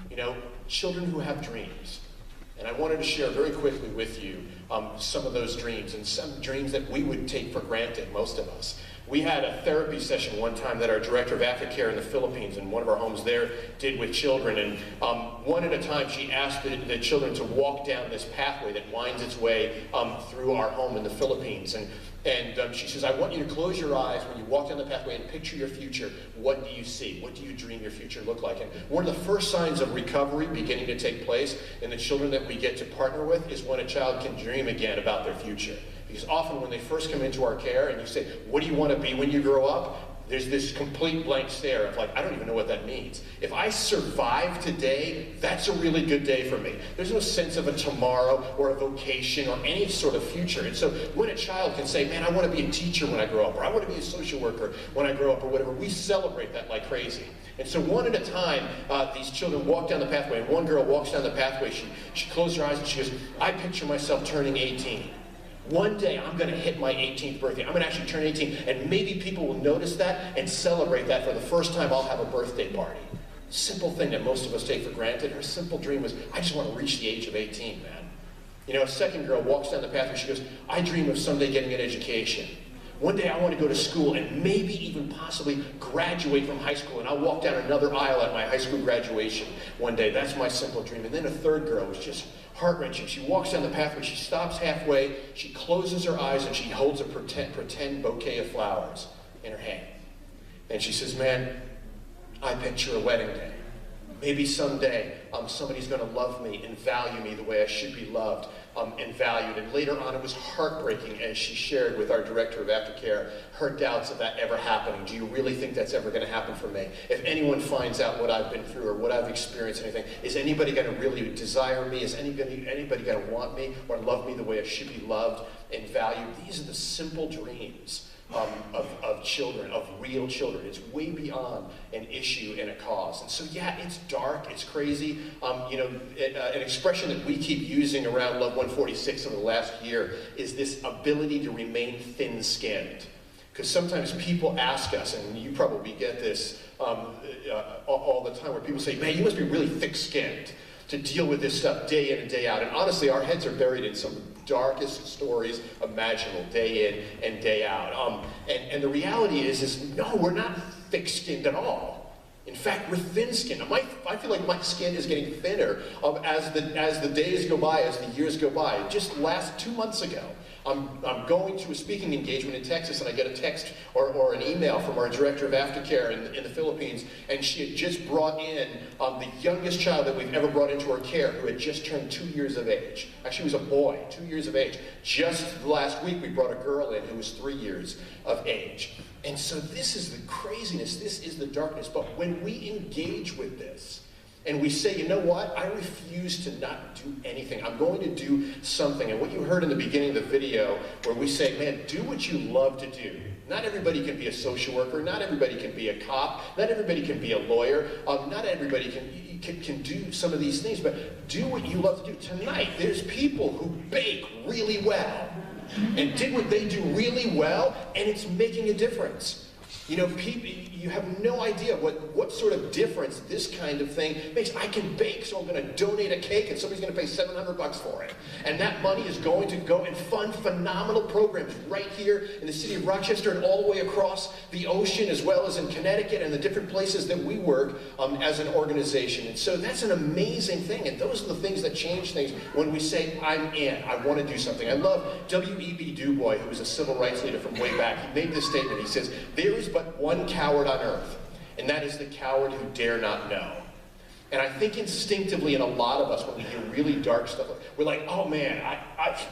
You know, children who have dreams. And I wanted to share very quickly with you some of those dreams, and some dreams that we would take for granted, most of us. We had a therapy session one time that our director of aftercare in the Philippines, in one of our homes there, did with children. And one at a time, she asked the children to walk down this pathway that winds its way through our home in the Philippines. And she says, I want you to close your eyes when you walk down the pathway and picture your future. What do you see? What do you dream your future look like? And one of the first signs of recovery beginning to take place in the children that we get to partner with is when a child can dream again about their future. Because often when they first come into our care and you say, what do you want to be when you grow up? There's this complete blank stare of like, I don't even know what that means. If I survive today, that's a really good day for me. There's no sense of a tomorrow or a vocation or any sort of future. And so when a child can say, man, I want to be a teacher when I grow up, or I want to be a social worker when I grow up, or whatever, we celebrate that like crazy. And so one at a time, these children walk down the pathway, and one girl walks down the pathway, she closed her eyes and she goes, I picture myself turning 18. One day I'm going to hit my 18th birthday. I'm going to actually turn 18, and maybe people will notice that and celebrate that. For the first time, I'll have a birthday party. Simple thing that most of us take for granted. Her simple dream was, I just want to reach the age of 18, man. You know, a second girl walks down the pathway. She goes, I dream of someday getting an education. One day I want to go to school and maybe even possibly graduate from high school, and I'll walk down another aisle at my high school graduation one day. That's my simple dream. And then a third girl was just heart-wrenching. She walks down the pathway, she stops halfway, she closes her eyes, and she holds a pretend bouquet of flowers in her hand. And she says, man, I picture a wedding day. Maybe someday somebody's going to love me and value me the way I should be loved and valued. And later on, it was heartbreaking as she shared with our director of aftercare her doubts of that ever happening. Do you really think that's ever going to happen for me? If anyone finds out what I've been through or what I've experienced, anything, is anybody going to really desire me? Is anybody going to want me or love me the way I should be loved and valued? These are the simple dreams of children, of real children. It's way beyond an issue and a cause. And so, yeah, it's dark, it's crazy. You know, an expression that we keep using around Love 146 over the last year is this ability to remain thin-skinned. Because sometimes people ask us, and you probably get this all the time, where people say, man, you must be really thick-skinned to deal with this stuff day in and day out. And honestly, our heads are buried in some of the darkest stories imaginable, day in and day out. And the reality is no, we're not thick-skinned at all. In fact, we're thin-skinned. I feel like my skin is getting thinner as the days go by, as the years go by. Just 2 months ago, I'm going to a speaking engagement in Texas, and I get a text or an email from our director of aftercare in the Philippines, and she had just brought in the youngest child that we've ever brought into our care, who had just turned 2 years of age. Actually, he was a boy, 2 years of age. Just last week, we brought a girl in who was 3 years of age. And so this is the craziness, this is the darkness. But when we engage with this, and we say, you know what, I refuse to not do anything. I'm going to do something. And what you heard in the beginning of the video, where we say, man, do what you love to do. Not everybody can be a social worker. Not everybody can be a cop. Not everybody can be a lawyer. Not everybody can do some of these things. But do what you love to do. Tonight, there's people who bake really well and did what they do really well, and it's making a difference. You know, you have no idea what sort of difference this kind of thing makes. I can bake, so I'm going to donate a cake, and somebody's going to pay $700 for it. And that money is going to go and fund phenomenal programs right here in the city of Rochester and all the way across the ocean, as well as in Connecticut and the different places that we work as an organization. And so that's an amazing thing. And those are the things that change things when we say, I'm in, I want to do something. I love W.E.B. Du Bois, who was a civil rights leader from way back. He made this statement. He says, there is but one coward on earth, and that is the coward who dare not know. And I think instinctively in a lot of us, when we hear really dark stuff, we're like, oh man,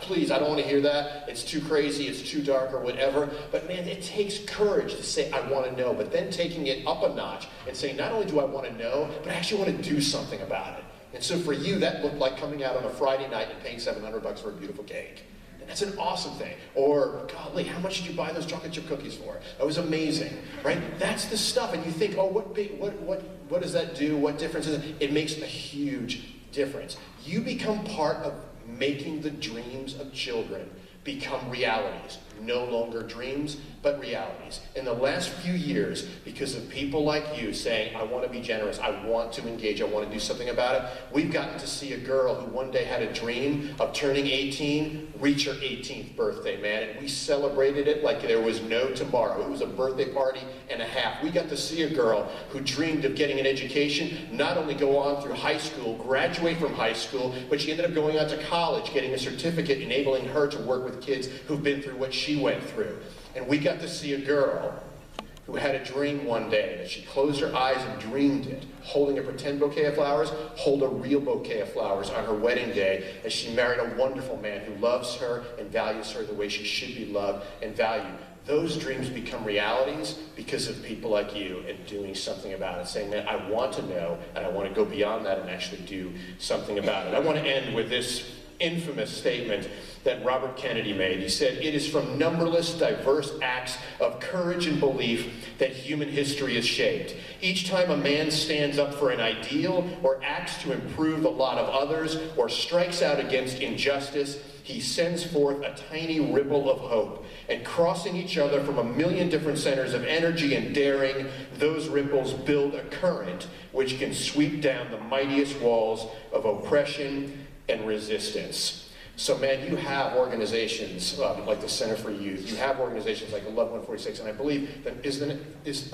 please, I don't want to hear that. It's too crazy, it's too dark, or whatever. But man, it takes courage to say, I want to know, but then taking it up a notch and saying, not only do I want to know, but I actually want to do something about it. And so for you, that looked like coming out on a Friday night and paying $700 for a beautiful cake. That's an awesome thing. Or, golly, how much did you buy those chocolate chip cookies for? That was amazing, right? That's the stuff. And you think, oh, what does that do? What difference is it? It makes a huge difference. You become part of making the dreams of children become realities. No longer dreams, but but realities. In the last few years, because of people like you saying, I want to be generous, I want to engage, I want to do something about it, we've gotten to see a girl who one day had a dream of turning 18, reach her 18th birthday, man, and we celebrated it like there was no tomorrow. It was a birthday party and a half. We got to see a girl who dreamed of getting an education, not only go on through high school, graduate from high school, but she ended up going on to college, getting a certificate enabling her to work with kids who've been through what she went through. And we got to see a girl who had a dream one day that she closed her eyes and dreamed it, holding a pretend bouquet of flowers, hold a real bouquet of flowers on her wedding day as she married a wonderful man who loves her and values her the way she should be loved and valued. Those dreams become realities because of people like you and doing something about it, saying that I want to know and I want to go beyond that and actually do something about it. I want to end with this infamous statement that Robert Kennedy made. He said, "It is from numberless diverse acts of courage and belief that human history is shaped. Each time a man stands up for an ideal or acts to improve the lot of others or strikes out against injustice, he sends forth a tiny ripple of hope. And crossing each other from a million different centers of energy and daring, those ripples build a current which can sweep down the mightiest walls of oppression and resistance." So man, you have organizations like the Center for Youth, you have organizations like Love 146, and I believe that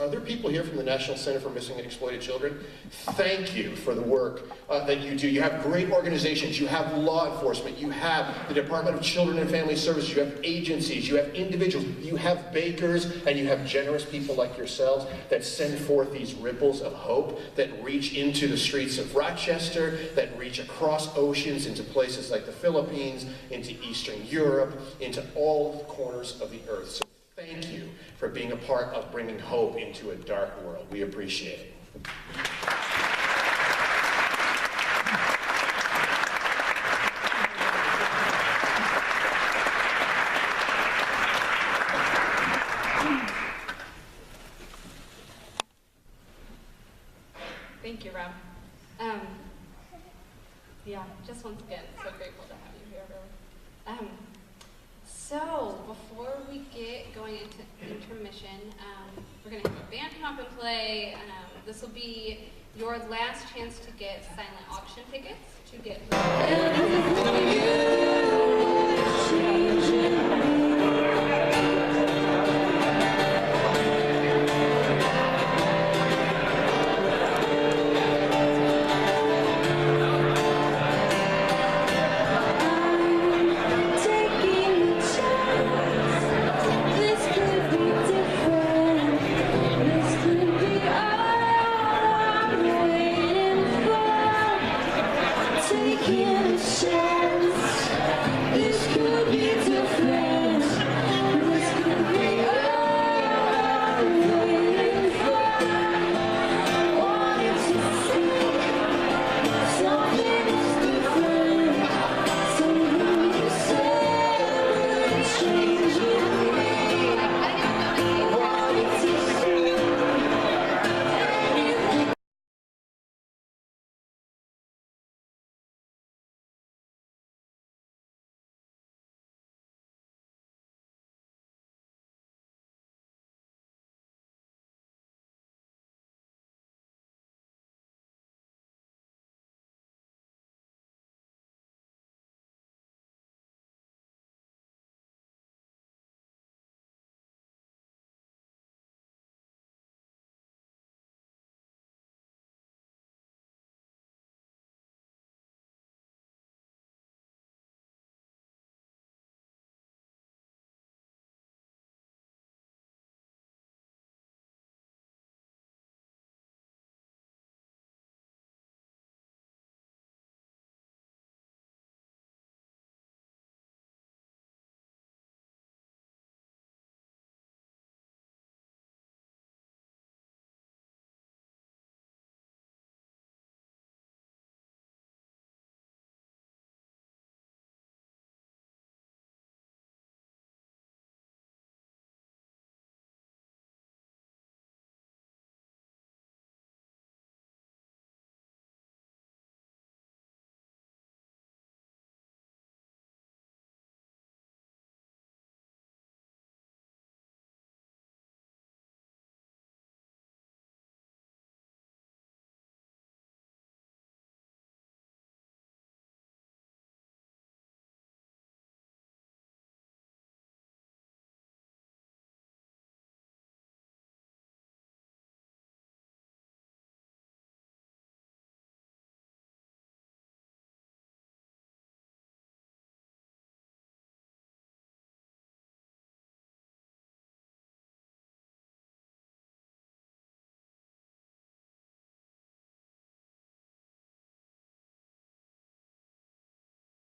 are there people here from the National Center for Missing and Exploited Children? Thank you for the work that you do. You have great organizations, you have law enforcement, you have the Department of Children and Family Services, you have agencies, you have individuals, you have bakers, and you have generous people like yourselves that send forth these ripples of hope that reach into the streets of Rochester, that reach across oceans into places like the Philippines, into Eastern Europe, into all corners of the earth. So thank you for being a part of bringing hope into a dark world. We appreciate it. Thank you, Rob. Yeah, just once again, so grateful to have you here, really. So, before we get going into intermission, we're going to have a band come up and play. This will be your last chance to get silent auction tickets to get